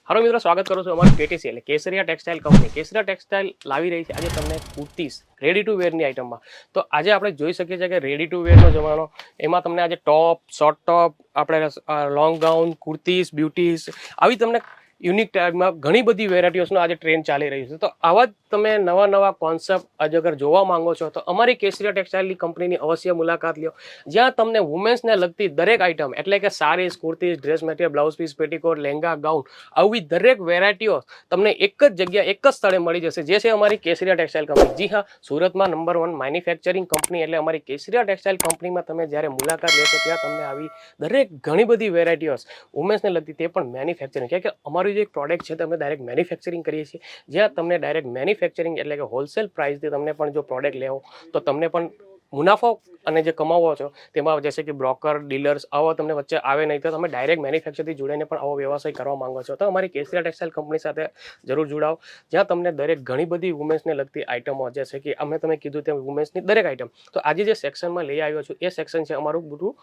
હાલો મિત્રો, સ્વાગત કરું છું અમારું કેટીસી એટલે કેસરિયા ટેક્સટાઇલ કંપની. કેસરિયા ટેક્સટાઇલ લાવી રહી છે આજે તમને કુર્તીઝ રેડી ટુ વેરની આઇટમમાં. તો આજે આપણે જોઈ શકીએ છીએ કે રેડી ટુ વેરનો જમાનો, એમાં તમને આજે ટોપ, શોર્ટ ટોપ, આપણે લોંગ ગાઉન, કુર્તીઝ, બ્યુટીઝ, આવી તમને યુનિક ટાઈપમાં ઘણી બધી વેરાયટીઓનો આજે ટ્રેન્ડ ચાલી રહ્યું છે. તો આવા જ તમે નવા કોન્સેપ્ટ આજે અગર જોવા માંગો છો તો અમારી કેસરિયા ટેક્સટાઇલની કંપનીની અવશ્ય મુલાકાત લ્યો, જ્યાં તમને વુમેન્સને લગતી દરેક આઇટમ એટલે કે saris, kurtis, dress material, blouse piece, petticoat, lehenga, gown, આવી દરેક વેરાયટીઓ તમને એક જ જગ્યા એક જ સ્થળે મળી જશે, જે છે અમારી કેસરિયા ટેક્સટાઇલ કંપની. જી હા, સુરતમાં નંબર 1 મેન્યુફેક્ચરિંગ કંપની એટલે અમારી કેસરિયા ટેક્સટાઇલ કંપનીમાં તમે જ્યારે મુલાકાત લેશો ત્યાં તમને આવી દરેક ઘણી બધી વેરાયટીઓ વુમેન્સને લગતી તે પણ મેન્યુફેક્ચરિંગ, કે અમારું જે એક પ્રોડક્ટ છે તમે ડાયરેક્ટ મેન્યુફેક્ચરિંગ કરીએ છીએ, જ્યાં તમને ડાયરેક્ટ મેન્યુફેક્ચરિંગ એટલે કે હોલસેલ પ્રાઇસથી તમને પણ જો પ્રોડક્ટ લેવો તો તમને પણ મુનાફો અને જે કમાવો છો તેમાં જશે કે બ્રોકર, ડીલર્સ આવો તમને વચ્ચે આવે નહીં, તો તમે ડાયરેક્ટ મેન્યુફેક્ચરથી જોડાઈને પણ આવો વ્યવસાય કરવા માંગો છો તો અમારી કેસરિયા ટેક્સટાઇલ કંપની સાથે જરૂર જોડાઓ, જ્યાં તમને દરેક ઘણી બધી વુમેન્સને લગતી આઇટમો જશે કે અમે તમે કીધું તેમ વુમેન્સની દરેક આઇટમ. તો આજે જે સેક્શનમાં લઈ આવ્યો છું એ સેક્શન છે અમારું બધું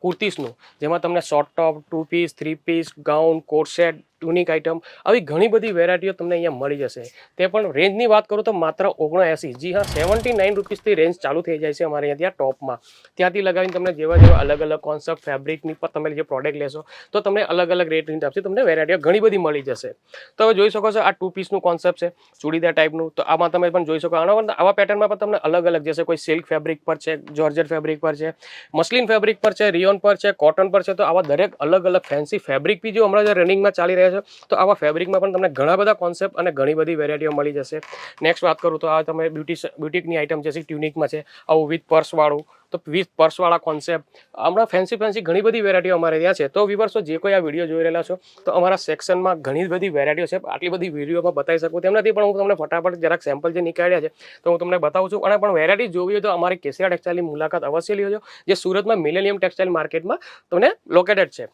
કુર્તીસનું, જેમાં તમને short top, 2 piece, 3 piece, gown, coat set, unique item, આવી ઘણી બધી વેરાયટીઓ તમને અહીંયા મળી જશે. તે પણ રેન્જની વાત કરું તો માત્ર 79, જી હા 79 રૂપીસથી રેન્જ ચાલુ થઈ જાય છે અમારે અહીંયા ત્યાં ટોપમાં. ત્યાંથી લગાવીને તમને જેવા અલગ અલગ કોન્સેપ્ટ ફેબ્રિકની પર તમે જે પ્રોડક્ટ લેશો તો તમને અલગ અલગ રેટ આપશે, તમને વેરાયટીઓ ઘણી બધી મળી જશે. તો હવે જોઈ શકો છો આ 2 પીસનું કોન્સેપ્ટ છે, ચૂડીદાર ટાઈપનું. તો આમાં તમે પણ જોઈ શકો, આવા પેટર્નમાં પણ તમને અલગ અલગ જશે, કોઈ સિલ્ક ફેબ્રિક પર છે, જોર્જેટ ફેબ્રિક પર છે, મસ્લિન ફેબ્રિક પર છે, રિયોન પર છે, કોટન પર છે. તો આવા દરેક અલગ અલગ ફેન્સી ફેબ્રિક બી જો હમણાં જે રનિંગમાં ચાલી રહ્યા છે તો આવા ફેબ્રિકમાં પણ તમને ઘણા બધા કોન્સેપ્ટ અને ઘણી બધી વેરાયટીઓ મળી જશે. નેક્સ્ટ વાત કરું તો આ તમે બ્યુટિકની આઇટમ છે, ટ્યુનિકમાં છે, આવું વિથ પર્સવાળું, તો વિથ પર્સવાળા કોન્સેપ્ટ, હમણાં ફેન્સી ઘણી બધી વેરાયટીઓ અમારે ત્યાં છે. તો વ્યુઅર્સો જે કોઈ આ વિડીયો જોઈ રહેલા છો તો અમારા સેક્શનમાં ઘણી બધી વેરાયટીઓ છે, આટલી બધી વિડીયોમાં બતાવી શકું તેમ નથી, પણ હું તમને ફટાફટ જરાક સેમ્પલ જે નીકળ્યા છે તો હું તમને બતાવું છું. અને પણ વેરાયટી જોવી હોય તો અમારી કેસરિયા ટેક્સટાઇલની મુલાકાત અવશ્ય લેજો, જે સુરતમાં મિલેનિયમ ટેક્સટાઇલ માર્કેટમાં તમને લોકેટેડ છે.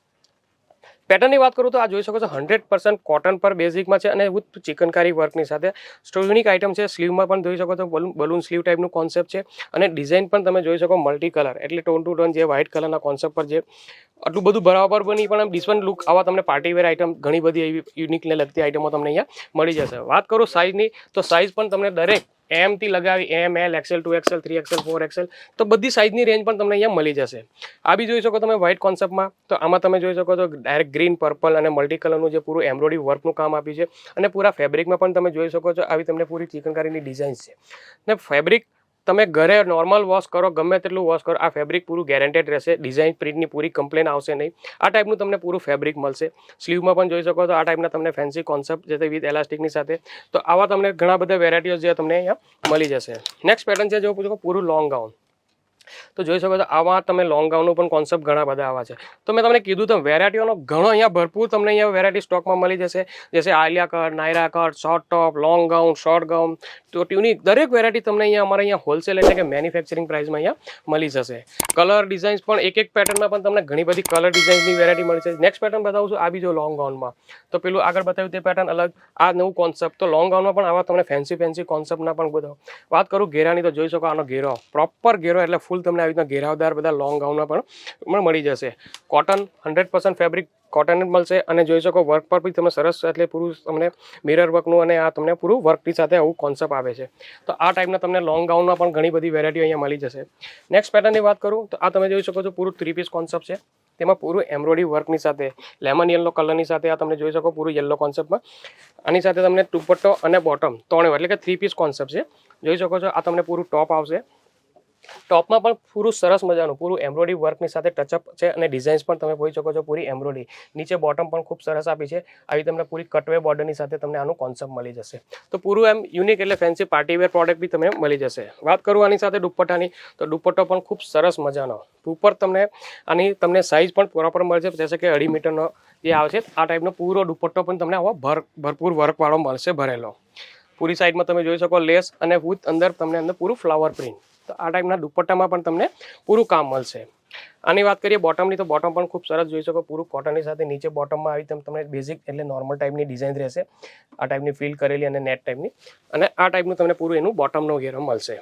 પેટર્નની વાત કરું તો આ જોઈ શકો છો 100% કોટન પર બેઝિકમાં છે અને વિથ ચિકનકારી વર્કની સાથે યુનિક આઇટમ છે. સ્લીવમાં પણ જોઈ શકો છો બલૂન સ્લીવ ટાઈપનું કોન્સેપ્ટ છે અને ડિઝાઇન પણ તમે જોઈ શકો મલ્ટી કલર એટલે ટોન ટુ ટોન, જે વ્હાઇટ કલરના કોન્સેપ્ટ પર જે આટલું બધું બરાબર બની પણ ડિફરન્ટ લુક આવા તમને પાર્ટીવેર આઇટમ ઘણી બધી એવી યુનિકને લગતી આઇટમો તમને અહીંયા મળી જશે. વાત કરું સાઇઝની તો સાઇઝ પણ તમને દરેક M થી લગાવી M, L, XL, 2XL, 3XL, 4XL, તો બધી સાઇઝની રેન્જ પણ તમને અહીંયા મળી જશે. આ બી જોઈ શકો તમે વ્હાઇટ કોન્સેપ્ટમાં, તો આમાં તમે જોઈ શકો છો ડાયરેક્ટ ગ્રીન, પર્પલ અને મલ્ટી કલરનું જે પૂરું એમ્બ્રોઇડરી વર્કનું કામ આપ્યું છે. અને પૂરા ફેબ્રિકમાં પણ તમે જોઈ શકો છો આવી તમને પૂરી ચિકનકારીની ડિઝાઇન્સ છે. ને ફેબ્રિક તમે ઘરે નોર્મલ વોશ કરો, ગમે તેટલું વોશ કરો, આ ફેબ્રિક પૂરું ગેરંટેડ રહેશે. ડિઝાઇન પ્રિન્ટની પૂરી કમ્પ્લેન આવશે નહીં. આ ટાઈપનું તમને પૂરું ફેબ્રિક મળશે. સ્લીવમાં પણ જોઈ શકો છો આ ટાઈપના તમને ફેન્સી કોન્સેપ્ટ જે વિથ એલાસ્ટિકની સાથે. તો આવા તમને ઘણા બધા વેરાયટીઓ જે તમને અહીંયા મળી જશે. નેક્સ્ટ પેટર્ન છે જો પૂરું લોંગ ગાઉન, તો જોઈ શકો છો આવા તમે લોંગ ગાઉનનો પણ કોન્સેપ્ટ ઘણા બધા આવા છે. તો મેં તમને કીધું તો વેરાયટીઓનો ઘણો અહીંયા ભરપૂર તમને અહીંયા વેરાયટી સ્ટોકમાં મળી જશે, જેસે Alia cut, Naira cut, short top, long gown, short gown, તો ટ્યુનિક દરેક વેરાયટી તમને અહીંયા અમારે અહીંયા હોલસેલ એટલે કે મેન્યુફેક્ચરિંગ પ્રાઇસમાં અહીંયા મળી જશે. કલર ડિઝાઇન્સ પણ એક પેટર્નમાં પણ તમને ઘણી બધી કલર ડિઝાઇન્સની વેરાયટી મળી છે. નેક્સ્ટ પેટર્ન બતાવું છું આ બીજો લોંગ ગાઉનમાં, તો પેલું આગળ બતાવ્યું તે પેટર્ન અલગ, આ નવું કોન્સેપ્ટ. તો લોંગ ગાઉનમાં પણ આવા તમને ફેન્સી કોન્સેપ્ટના પણ બધો. વાત કરું ઘેરાની તો જોઈ શકો આનો ઘેરો, પ્રોપર ઘેરો એટલે ફૂલ તમને આવી રીતના ઘેરાવદાર બધા લોંગ ગાઉનમાં પણ મળી જશે. કોટન 100% ફેબ્રિક કોટન જ મળશે અને જોઈ શકો વર્ક પર બી તમે સરસ એટલે પૂરું તમને મિરર વર્કનું અને આ તમને પૂરું વર્કની સાથે આવું કોન્સેપ્ટ આવે છે. તો આ ટાઈપના તમને લોંગ ગાઉનમાં પણ ઘણી બધી વેરાયટીઓ અહીંયા મળી જશે. નેક્સ્ટ પેટર્નની વાત કરું તો આ તમે જોઈ શકો છો પૂરું 3 પીસ કોન્સેપ્ટ છે, તેમાં પૂરું એમ્બ્રોઇડરી વર્કની સાથે લેમન યલો કલરની સાથે આ તમે જોઈ શકો પૂરું યલો કોન્સેપ્ટમાં. આની સાથે તમને દુપટ્ટો અને બોટમ ત્રણે એટલે કે 3 પીસ કોન્સેપ્ટ છે. જોઈ શકો છો આ તમને પૂરું ટોપ આવશે. ટોપમાં પણ પૂરું સરસ મજાનું પૂરું એમ્બ્રોઇડરી વર્કની સાથે ટચઅપ છે અને ડિઝાઇન્સ પણ તમે જોઈ શકો છો પૂરી એમ્બ્રોઇડરી. નીચે બોટમ પણ ખૂબ સરસ આપી છે, આવી તમને પૂરી કટવે બોર્ડરની સાથે તમને આનું કોન્સેપ્ટ મળી જશે. તો પૂરું એમ યુનિક એટલે ફેન્સી પાર્ટીવેર પ્રોડક્ટ બી તમને મળી જશે. વાત કરું આની સાથે દુપટ્ટાની, તો દુપટ્ટો પણ ખૂબ સરસ મજાનો ઉપર તમને આની તમને સાઇઝ પણ પ્રોપર મળશે, જैसे કે 2.5 મીટરનો જે આવે છે આ ટાઈપનો પૂરો દુપટ્ટો પણ તમને આવો ભરપૂર વર્કવાળો મળશે ભરેલો. પૂરી સાઈડમાં તમે જોઈ શકો લેસ અને વિથ અંદર પૂરું ફ્લાવર પ્રિન્ટ. તો આ ટાઈપના દુપટ્ટામાં પણ તમને પૂરું કામ મળશે. આની વાત કરીએ બોટમની, તો બોટમ પણ ખૂબ સરસ જોઈ શકો પૂરું કોટનની સાથે. નીચે બોટમમાં આવી તમને બેઝિક એટલે નોર્મલ ટાઈપની ડિઝાઇન રહેશે, આ ટાઈપની ફિલ કરેલી અને નેટ ટાઈપની. અને આ ટાઈપનું તમને પૂરું એનું બોટમનો ઘેરો મળશે.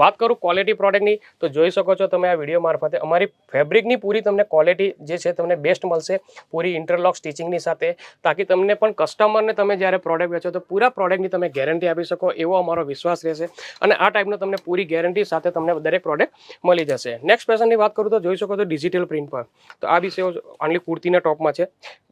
વાત કરું ક્વોલિટી પ્રોડક્ટની તો જોઈ શકો છો તમે આ વિડીયો મારફતે અમારી ફેબ્રિકની પૂરી તમને ક્વોલિટી જે છે તમને બેસ્ટ મળશે, પૂરી ઇન્ટરલોક સ્ટિચિંગની સાથે, તાકી તમને પણ કસ્ટમરને તમે જ્યારે પ્રોડક્ટ વેચો તો પૂરા પ્રોડક્ટની તમે ગેરંટી આપી શકો એવો અમારો વિશ્વાસ રહેશે. અને આ ટાઈપનો તમને પૂરી ગેરંટી સાથે તમને દરેક પ્રોડક્ટ મળી જશે. નેક્સ્ટ પેશનની વાત કરું તો જોઈ શકો છો ડિજિટલ પ્રિન્ટ પર. તો આ બી સેવ ઓનલી કુર્તીના ટોપમાં છે.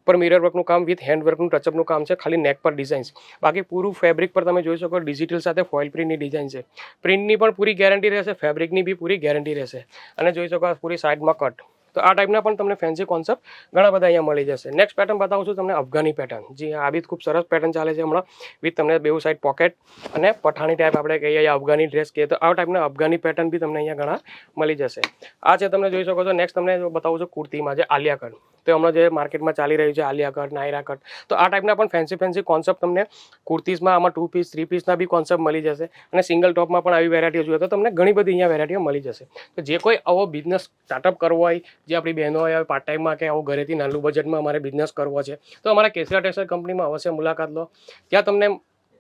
પર મિરર વર્કનું કામ વિથ હેન્ડ વર્કનું ટચઅપનું કામ છે, ખાલી નેક પર ડિઝાઇન્સ. બાકી પૂરું ફેબ્રિક પર તમે જોઈ શકો ડિજિટલ સાથે ફોઇલ પ્રિન્ટની ડિઝાઇન છે. પ્રિન્ટની પણ પૂરી ગેરંટી રહેશે, ફેબ્રિકની બી પૂરી ગેરંટી રહેશે. અને જોઈ શકો પૂરી સાઇડમાં કટ. તો આ ટાઈપના પણ તમને ફેન્સી કોન્સેપ્ટ ઘણા બધા અહીંયા મળી જશે. નેક્સ્ટ પેટર્ન બતાવું છું તમને અફઘાની પેટર્ન. જી આ બી ખૂબ સરસ પેટર્ન ચાલે છે હમણાં, વિથ તમને બેઉ સાઈડ પોકેટ અને પઠાણી ટાઈપ આપણે કહીએ અફઘાની ડ્રેસ કહીએ તો આ ટાઈપના અફઘાની પેટર્ન બી તમને અહીંયા ઘણા મળી જશે. આ છે તમને જોઈ શકો છો. નેક્સ્ટ તમને બતાવું છું કુર્તીમાં જે આલિયા કટ. તો હમણાં જે માર્કેટમાં ચાલી રહ્યું છે આલિયા કટ, નાયરા કટ. તો આ ટાઈપના પણ ફેન્સી કોન્સેપ્ટ તમને કુર્તીઝમાં આમાં 2 પીસ 3 પીસના બી કોન્સેપ્ટ મળી જશે. અને સિંગલ ટોપમાં પણ આવી વેરાયટીઓ જોઈએ તો તમને ઘણી બધી અહીંયા વેરાયટીઓ મળી જશે. તો જે કોઈ આવો બિઝનેસ સ્ટાર્ટઅપ કરવો હોય, જે આપણી બહેનો હોય પાર્ટ ટાઈમમાં કે આવું ઘરેથી નાનું બજેટમાં અમારે બિઝનેસ કરવો છે તો અમારા કેસરિયા ટેક્સટાઇલ કંપનીમાં અવશ્ય મુલાકાત લો. ત્યાં તમને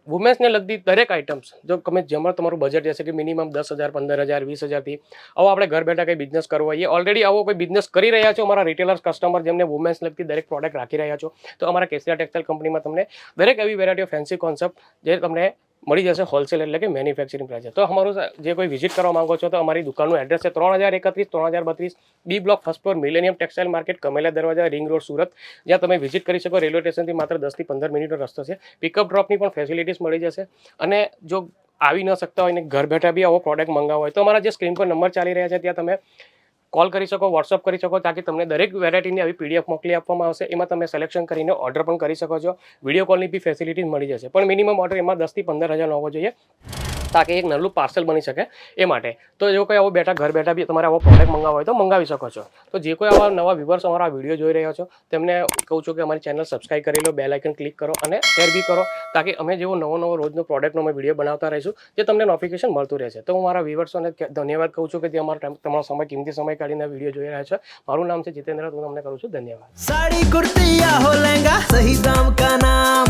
વુમેન્સને લગતી દરેક આઇટમ્સ, જો તમે જેમાં તમારું બજેટ જશે કે મિનિમમ 10,000, 15,000, 20,000થી આવો આપણે ઘર બેઠા કંઈ બિઝનેસ કરવો હોય, ઓલરેડી આવો કોઈ બિઝનેસ કરી રહ્યા છો અમારા રિટેલર્સ કસ્ટમર જેમને વુમેન્સ લગતી દરેક પ્રોડક્ટ રાખી રહ્યા છો તો અમારા કેસરિયા ટેક્સટાઇલ કંપનીમાં તમને દરેક એવી વેરાયટીઓ ફેન્સી કોન્સેપ્ટ જે તમને મળી જશે હોલસેલ એટલે કે મેન્યુફેક્ચરિંગ પ્રાઇસ. તો અમારું જે કોઈ વિઝિટ કરવા માંગો છો તો અમારી દુકાનનું એડ્રેસ છે 3031, 3032 B block, first floor, millennium textile market, Kamela Darwaja, ring road, Surat. જ્યાં તમે વિઝિટ કરી શકો. રેલવે સ્ટેશનથી માત્ર 10 થી 15 મિનિટનો રસ્તો છે. પિકઅપ ડ્રોપની પણ ફેસિલિટીઝ મળી જશે. અને જો આવી ન શકતા હોય ને ઘર બેઠા બી આવો પ્રોડક્ટ મંગાવવો હોય તો અમારા જે સ્ક્રીન પર નંબર ચાલી રહ્યા છે ત્યાં તમે કોલ કરી શકો, વોટ્સઅપ કરી શકો, તાકી તમને દરેક વેરાયટીની આવી PDF મોકલી આપવામાં આવશે. એમાં તમે સિલેક્શન કરીને ઓર્ડર પણ કરી શકો છો. વિડીયો કોલની બી ફેસિલિટીઝ મળી જશે. પણ મિનિમમ ઓર્ડર એમાં 10 થી 15,000 હોવો જોઈએ તાકી એક નાનું પાર્સલ બની શકે એ માટે. તો જો કોઈ આવો ઘર બેઠા બી તમારે આવો પ્રોડક્ટ મંગાવવો હોય તો મંગાવી શકો છો. તો જે કોઈ આવા નવા વ્યુઅર્સ અમારા વિડીયો જોઈ રહ્યા છો તેમને કહું છું કે અમારી ચેનલ સબસ્ક્રાઇબ કરી લો, બેલ આઇકન ક્લિક કરો અને શેર બી કરો, તાકી અમે જેવો નવો રોજનો પ્રોડક્ટનો અમે વિડીયો બનાવતા રહીશું જે તમને નોટિફિકેશન મળતું રહેશે. તો હું મારા વ્યુઅર્સોને ધન્યવાદ કહું છું કે જે તમારો કિંમતી સમય કાઢીને વિડીયો જોઈ રહ્યા છે. મારું નામ છે જીતેન્દ્ર, હું તમને કરું છું ધન્યવાદ. साड़ी कुर्ती या हो लहंगा, सही दाम का नाम